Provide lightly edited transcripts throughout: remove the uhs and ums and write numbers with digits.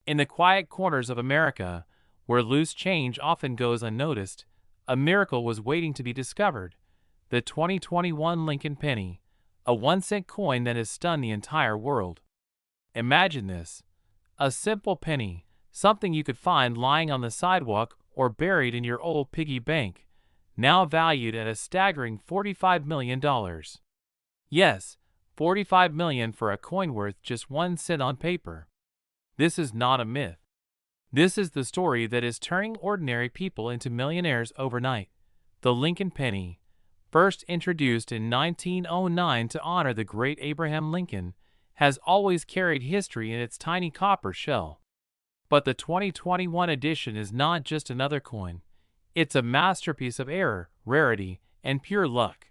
In the quiet corners of America, where loose change often goes unnoticed, a miracle was waiting to be discovered. The 2021 Lincoln penny, a 1-cent coin that has stunned the entire world. Imagine this. A simple penny, something you could find lying on the sidewalk or buried in your old piggy bank, now valued at a staggering $45 million. Yes, $45 million for a coin worth just 1 cent on paper. This is not a myth. This is the story that is turning ordinary people into millionaires overnight. The Lincoln penny, first introduced in 1909 to honor the great Abraham Lincoln, has always carried history in its tiny copper shell. But the 2021 edition is not just another coin. It's a masterpiece of error, rarity, and pure luck.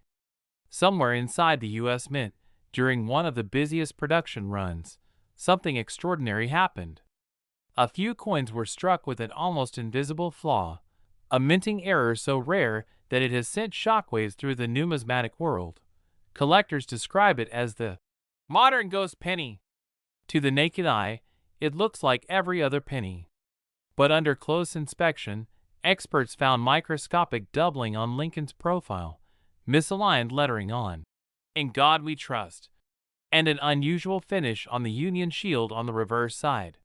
Somewhere inside the U.S. Mint, during one of the busiest production runs, something extraordinary happened. A few coins were struck with an almost invisible flaw, a minting error so rare that it has sent shockwaves through the numismatic world. Collectors describe it as the modern ghost penny. To the naked eye, it looks like every other penny. But under close inspection, experts found microscopic doubling on Lincoln's profile, misaligned lettering on "In God We Trust," and an unusual finish on the Union shield on the reverse side.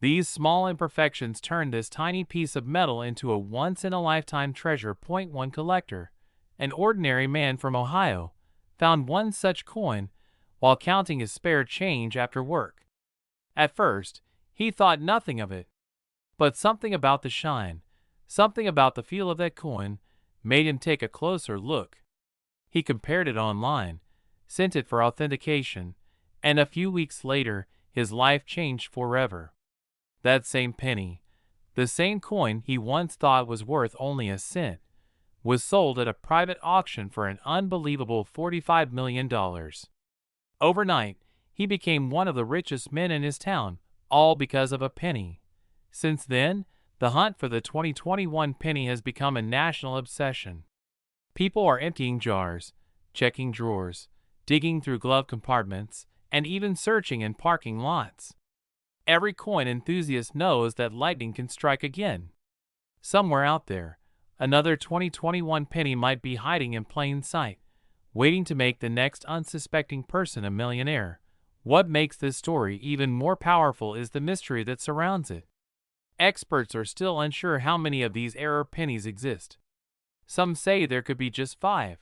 These small imperfections turned this tiny piece of metal into a once-in-a-lifetime treasure. One collector, an ordinary man from Ohio, found one such coin while counting his spare change after work. At first, he thought nothing of it. But something about the shine, something about the feel of that coin, made him take a closer look. He compared it online, sent it for authentication, and a few weeks later, his life changed forever. That same penny, the same coin he once thought was worth only a cent, was sold at a private auction for an unbelievable $45 million. Overnight, he became one of the richest men in his town, all because of a penny. Since then, the hunt for the 2021 penny has become a national obsession. People are emptying jars, checking drawers, digging through glove compartments, and even searching in parking lots. Every coin enthusiast knows that lightning can strike again. Somewhere out there, another 2021 penny might be hiding in plain sight, waiting to make the next unsuspecting person a millionaire. What makes this story even more powerful is the mystery that surrounds it. Experts are still unsure how many of these error pennies exist. Some say there could be just 5.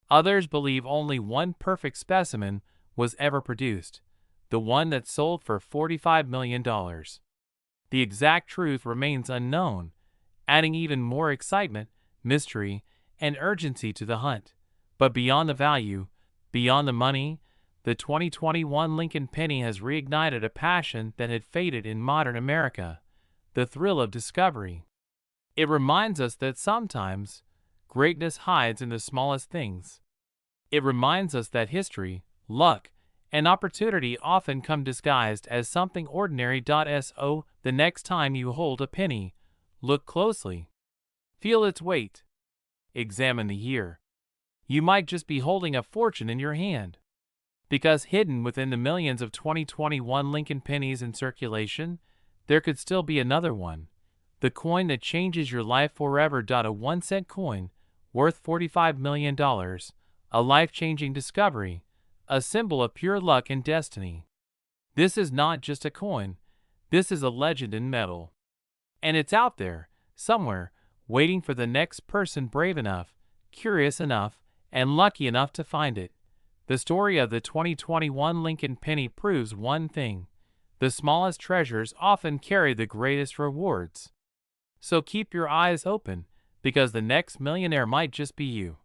Others believe only one perfect specimen was ever produced, the one that sold for $45 million. The exact truth remains unknown, adding even more excitement, mystery, and urgency to the hunt. But beyond the value, beyond the money, the 2021 Lincoln penny has reignited a passion that had faded in modern America, the thrill of discovery. It reminds us that sometimes greatness hides in the smallest things. It reminds us that history, luck, and opportunity often come disguised as something ordinary. So, the next time you hold a penny, look closely. Feel its weight. Examine the year. You might just be holding a fortune in your hand. Because hidden within the millions of 2021 Lincoln pennies in circulation, there could still be another one. The coin that changes your life forever. A 1-cent coin, worth $45 million, a life-changing discovery, a symbol of pure luck and destiny. This is not just a coin, this is a legend in metal. And it's out there, somewhere, waiting for the next person brave enough, curious enough, and lucky enough to find it. The story of the 2021 Lincoln penny proves one thing: the smallest treasures often carry the greatest rewards. So keep your eyes open, because the next millionaire might just be you.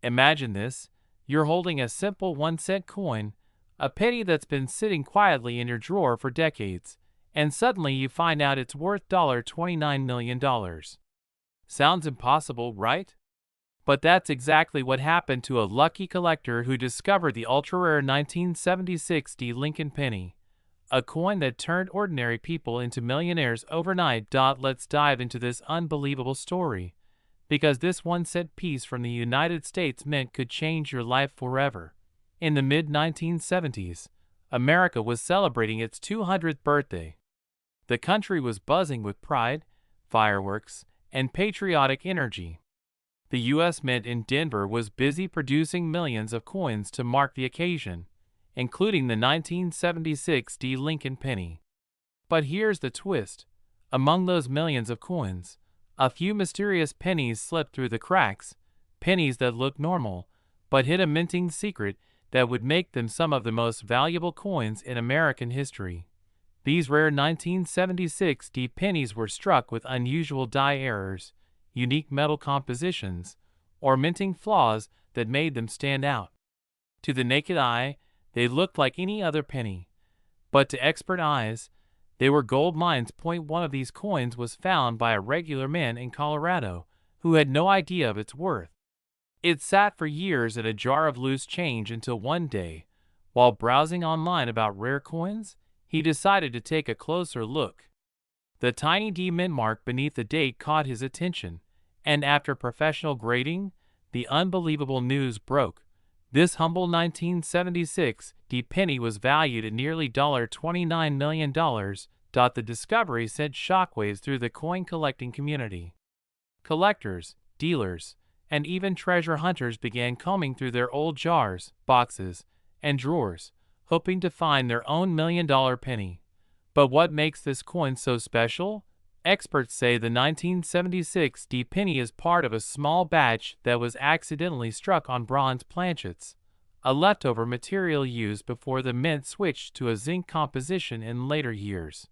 Imagine this: you're holding a simple 1-cent coin, a penny that's been sitting quietly in your drawer for decades, and suddenly you find out it's worth $29 million. Sounds impossible, right? But that's exactly what happened to a lucky collector who discovered the ultra-rare 1976 Lincoln penny, a coin that turned ordinary people into millionaires overnight. Let's dive into this unbelievable story, because this 1-cent piece from the United States Mint could change your life forever. In the mid-1970s, America was celebrating its 200th birthday. The country was buzzing with pride, fireworks, and patriotic energy. The U.S. Mint in Denver was busy producing millions of coins to mark the occasion, including the 1976 D. Lincoln penny. But here's the twist. Among those millions of coins, a few mysterious pennies slipped through the cracks, pennies that looked normal, but hid a minting secret that would make them some of the most valuable coins in American history. These rare 1976 D pennies were struck with unusual die errors, unique metal compositions, or minting flaws that made them stand out. To the naked eye, they looked like any other penny, but to expert eyes, they were gold mines. One of these coins was found by a regular man in Colorado who had no idea of its worth. It sat for years in a jar of loose change until one day, while browsing online about rare coins, he decided to take a closer look. The tiny D mint mark beneath the date caught his attention, and after professional grading, the unbelievable news broke. This humble 1976 D penny was valued at nearly $29 million. The discovery sent shockwaves through the coin collecting community. Collectors, dealers, and even treasure hunters began combing through their old jars, boxes, and drawers, hoping to find their own $1,000,000 penny. But what makes this coin so special? Experts say the 1976 D penny is part of a small batch that was accidentally struck on bronze planchets, a leftover material used before the mint switched to a zinc composition in later years.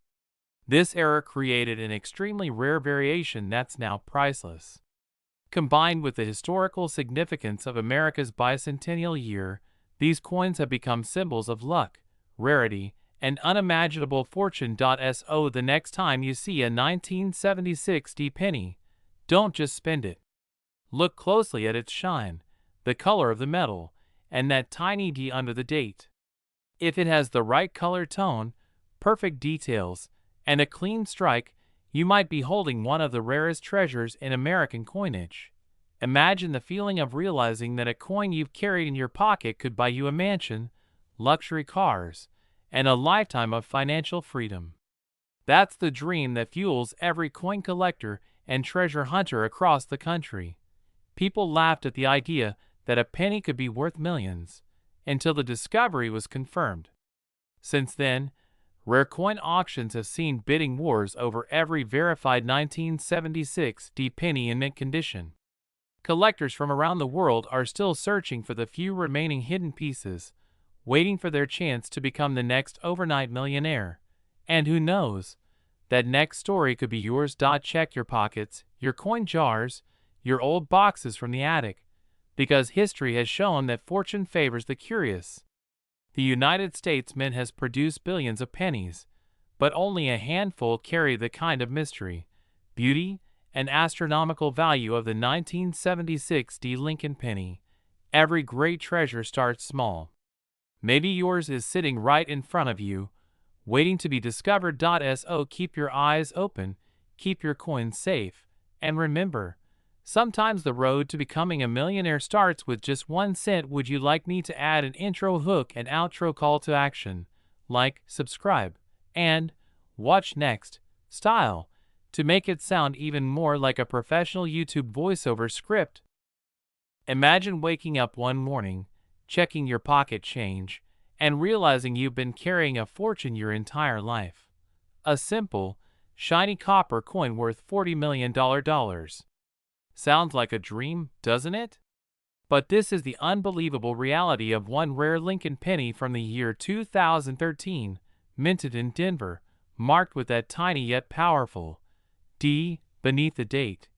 This error created an extremely rare variation that's now priceless. Combined with the historical significance of America's bicentennial year, these coins have become symbols of luck, rarity, and unimaginable fortune. So the next time you see a 1976 D penny, don't just spend it. Look closely at its shine, the color of the metal, and that tiny D under the date. If it has the right color tone, perfect details, and a clean strike, you might be holding one of the rarest treasures in American coinage. Imagine the feeling of realizing that a coin you've carried in your pocket could buy you a mansion, luxury cars, and a lifetime of financial freedom. That's the dream that fuels every coin collector and treasure hunter across the country. People laughed at the idea that a penny could be worth millions, until the discovery was confirmed. Since then, rare coin auctions have seen bidding wars over every verified 1976 D penny in mint condition. Collectors from around the world are still searching for the few remaining hidden pieces, waiting for their chance to become the next overnight millionaire. And who knows, that next story could be yours. Check your pockets, your coin jars, your old boxes from the attic, because history has shown that fortune favors the curious. The United States Mint has produced billions of pennies, but only a handful carry the kind of mystery, beauty, and astronomical value of the 1976 D Lincoln penny. Every great treasure starts small. Maybe yours is sitting right in front of you, waiting to be discovered. So keep your eyes open, keep your coins safe, and remember, sometimes the road to becoming a millionaire starts with just 1 cent. Would you like me to add an intro hook and outro call to action? Like, subscribe, and watch next style to make it sound even more like a professional YouTube voiceover script. Imagine waking up one morning, checking your pocket change, and realizing you've been carrying a fortune your entire life. A simple, shiny copper coin worth $40 million. Sounds like a dream, doesn't it? But this is the unbelievable reality of one rare Lincoln penny from the year 2013, minted in Denver, marked with that tiny yet powerful D beneath the date.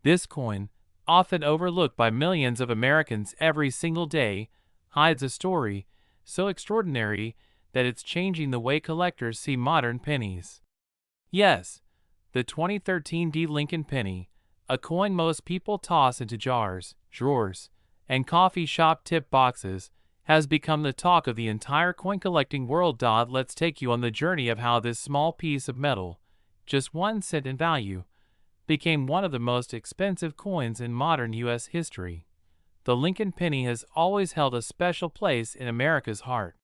This coin, often overlooked by millions of Americans every single day, hides a story so extraordinary that it's changing the way collectors see modern pennies. Yes, the 2013 D Lincoln penny, a coin most people toss into jars, drawers, and coffee shop tip boxes, has become the talk of the entire coin collecting world. Let's take you on the journey of how this small piece of metal, just 1 cent in value, became one of the most expensive coins in modern U.S. history. The Lincoln penny has always held a special place in America's heart.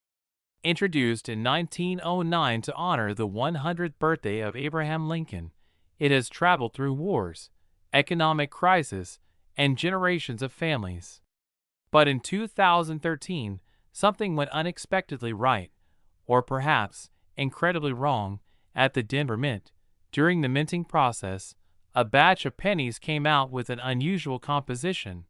Introduced in 1909 to honor the 100th birthday of Abraham Lincoln, it has traveled through wars, economic crisis, and generations of families. But in 2013, something went unexpectedly right, or perhaps incredibly wrong, at the Denver Mint. During the minting process, a batch of pennies came out with an unusual composition.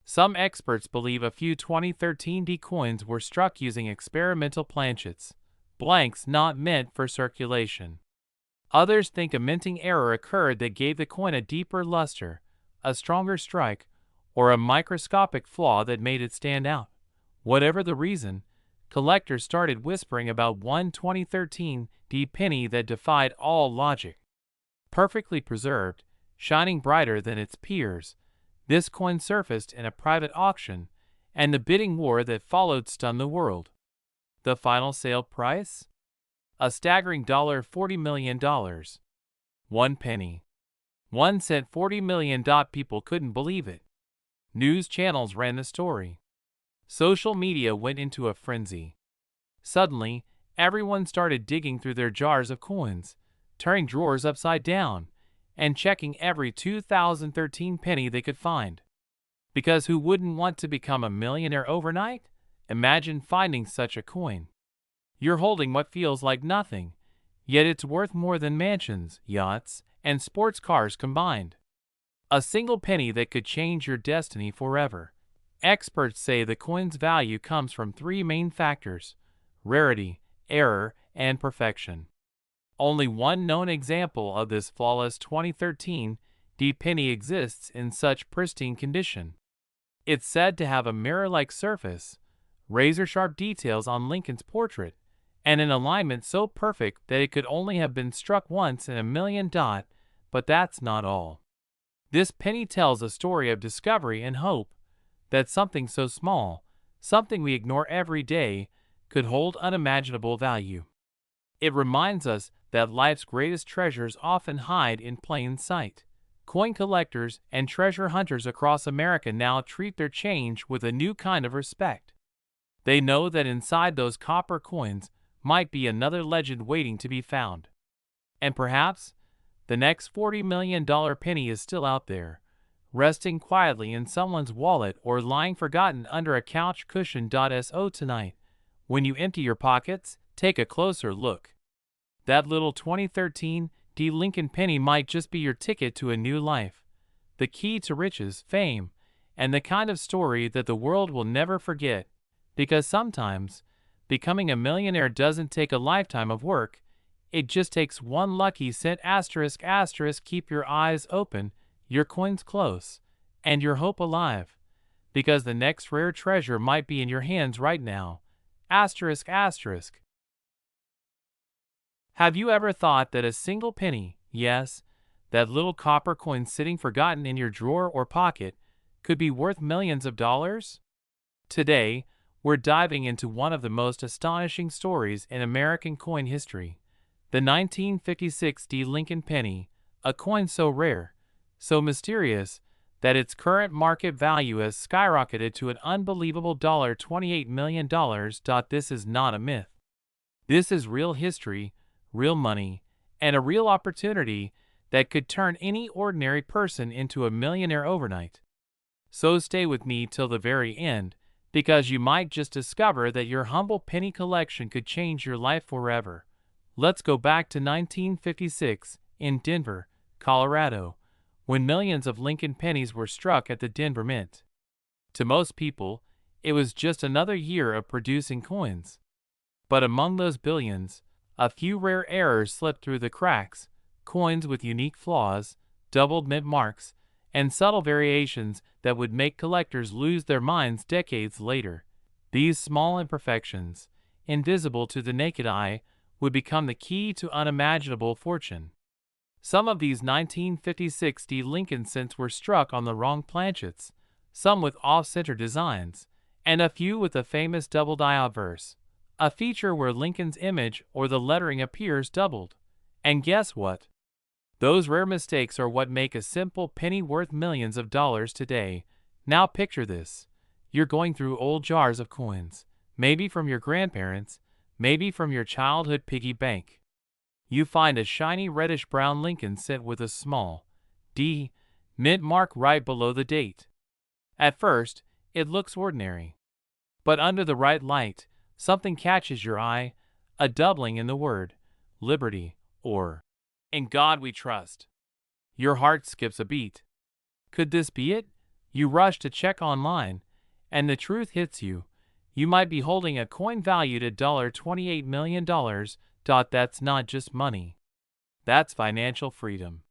Some experts believe a few 2013 D coins were struck using experimental planchets, blanks not meant for circulation. Others think a minting error occurred that gave the coin a deeper luster, a stronger strike, or a microscopic flaw that made it stand out. Whatever the reason, collectors started whispering about one 2013 D penny that defied all logic. Perfectly preserved, shining brighter than its peers, this coin surfaced in a private auction, and the bidding war that followed stunned the world. The final sale price? A staggering $40 million. 1 penny. 1 cent, $40 million. People couldn't believe it. News channels ran the story. Social media went into a frenzy. Suddenly, everyone started digging through their jars of coins, turning drawers upside down, and checking every 2013 penny they could find. Because who wouldn't want to become a millionaire overnight? Imagine finding such a coin. You're holding what feels like nothing, yet it's worth more than mansions, yachts, and sports cars combined. A single penny that could change your destiny forever. Experts say the coin's value comes from three main factors: rarity, error, and perfection. Only one known example of this flawless 2013 D penny exists in such pristine condition. It's said to have a mirror-like surface, razor-sharp details on Lincoln's portrait, and an alignment so perfect that it could only have been struck once in a million. But that's not all. This penny tells a story of discovery and hope, that something so small, something we ignore every day, could hold unimaginable value. It reminds us that life's greatest treasures often hide in plain sight. Coin collectors and treasure hunters across America now treat their change with a new kind of respect. They know that inside those copper coins might be another legend waiting to be found. And perhaps the next $40 million penny is still out there, resting quietly in someone's wallet or lying forgotten under a couch cushion. So tonight, when you empty your pockets, take a closer look. That little 2013 D Lincoln penny might just be your ticket to a new life, the key to riches, fame, and the kind of story that the world will never forget. Because sometimes, becoming a millionaire doesn't take a lifetime of work, it just takes one lucky cent. Keep your eyes open, your coins close, and your hope alive, because the next rare treasure might be in your hands right now. Have you ever thought that a single penny, yes, that little copper coin sitting forgotten in your drawer or pocket, could be worth millions of dollars? Today, we're diving into one of the most astonishing stories in American coin history, the 1956 D Lincoln penny, a coin so rare, so mysterious, that its current market value has skyrocketed to an unbelievable $28 million. This is not a myth. This is real history, real money, and a real opportunity that could turn any ordinary person into a millionaire overnight. So stay with me till the very end, because you might just discover that your humble penny collection could change your life forever. Let's go back to 1956 in Denver, Colorado, when millions of Lincoln pennies were struck at the Denver Mint. To most people, it was just another year of producing coins. But among those billions, a few rare errors slipped through the cracks, coins with unique flaws, doubled mint marks, and subtle variations that would make collectors lose their minds decades later. These small imperfections, invisible to the naked eye, would become the key to unimaginable fortune. Some of these 1956 D Lincoln cents were struck on the wrong planchets, some with off-center designs, and a few with the famous doubled I obverse, a feature where Lincoln's image or the lettering appears doubled. And guess what? Those rare mistakes are what make a simple penny worth millions of dollars today. Now picture this. You're going through old jars of coins, maybe from your grandparents, maybe from your childhood piggy bank. You find a shiny reddish-brown Lincoln Cent with a small D mint mark right below the date. At first, it looks ordinary. But under the right light, something catches your eye, a doubling in the word liberty, or in God we trust. Your heart skips a beat. Could this be it? You rush to check online, and the truth hits you. You might be holding a coin valued at $28 million. That's not just money. That's financial freedom.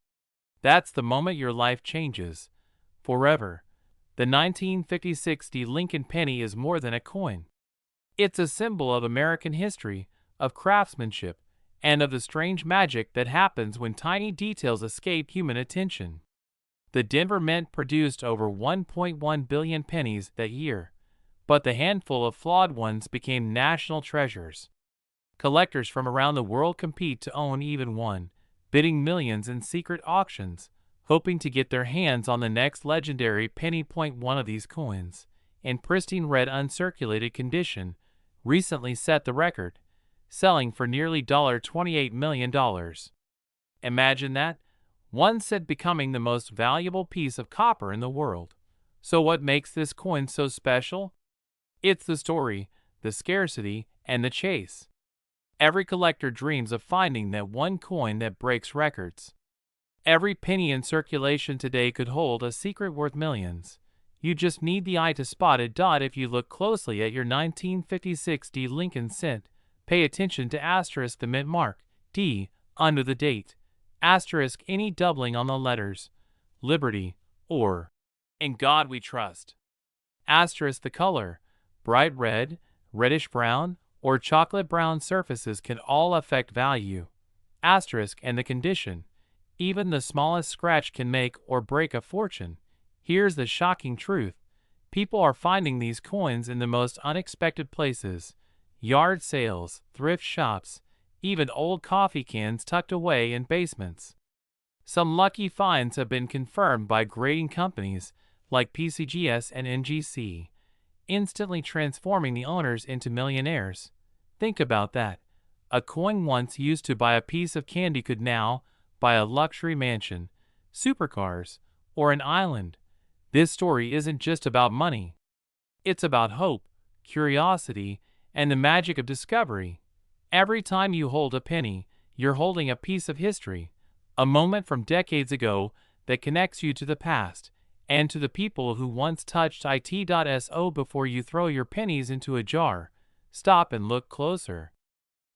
That's the moment your life changes. Forever. The 1956 Lincoln penny is more than a coin. It's a symbol of American history, of craftsmanship, and of the strange magic that happens when tiny details escape human attention. The Denver Mint produced over 1.1 billion pennies that year, but the handful of flawed ones became national treasures. Collectors from around the world compete to own even one, bidding millions in secret auctions, hoping to get their hands on the next legendary penny. One of these coins, in pristine red uncirculated condition, recently set the record, selling for nearly $28 million. Imagine that, one cent becoming the most valuable piece of copper in the world. So what makes this coin so special? It's the story, the scarcity, and the chase. Every collector dreams of finding that one coin that breaks records. Every penny in circulation today could hold a secret worth millions. You just need the eye to spot it. If you look closely at your 1956 Lincoln Cent, pay attention to asterisk the mint mark, D, under the date, asterisk any doubling on the letters, liberty, or in God we trust, asterisk the color, bright red, reddish brown, or chocolate brown surfaces can all affect value, asterisk and the condition. Even the smallest scratch can make or break a fortune. Here's the shocking truth. People are finding these coins in the most unexpected places. Yard sales, thrift shops, even old coffee cans tucked away in basements. Some lucky finds have been confirmed by grading companies like PCGS and NGC, instantly transforming the owners into millionaires. Think about that. A coin once used to buy a piece of candy could now buy a luxury mansion, supercars, or an island. This story isn't just about money. It's about hope, curiosity, and the magic of discovery. Every time you hold a penny, you're holding a piece of history, a moment from decades ago that connects you to the past and to the people who once touched it. So before you throw your pennies into a jar, stop and look closer.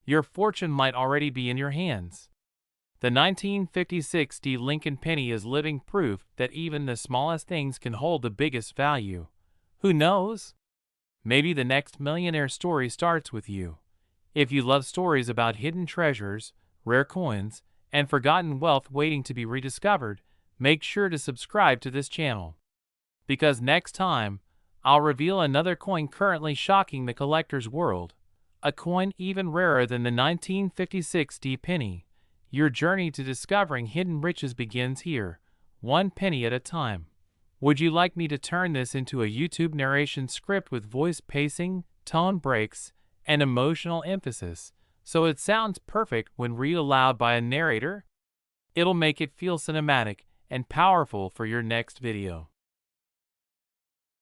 Your fortune might already be in your hands. The 1956 Lincoln penny is living proof that even the smallest things can hold the biggest value. Who knows? Maybe the next millionaire story starts with you. If you love stories about hidden treasures, rare coins, and forgotten wealth waiting to be rediscovered, make sure to subscribe to this channel. Because next time, I'll reveal another coin currently shocking the collector's world. A coin even rarer than the 1956 penny. Your journey to discovering hidden riches begins here, one penny at a time. Would you like me to turn this into a YouTube narration script with voice pacing, tone breaks, and emotional emphasis, so it sounds perfect when read aloud by a narrator? It'll make it feel cinematic and powerful for your next video.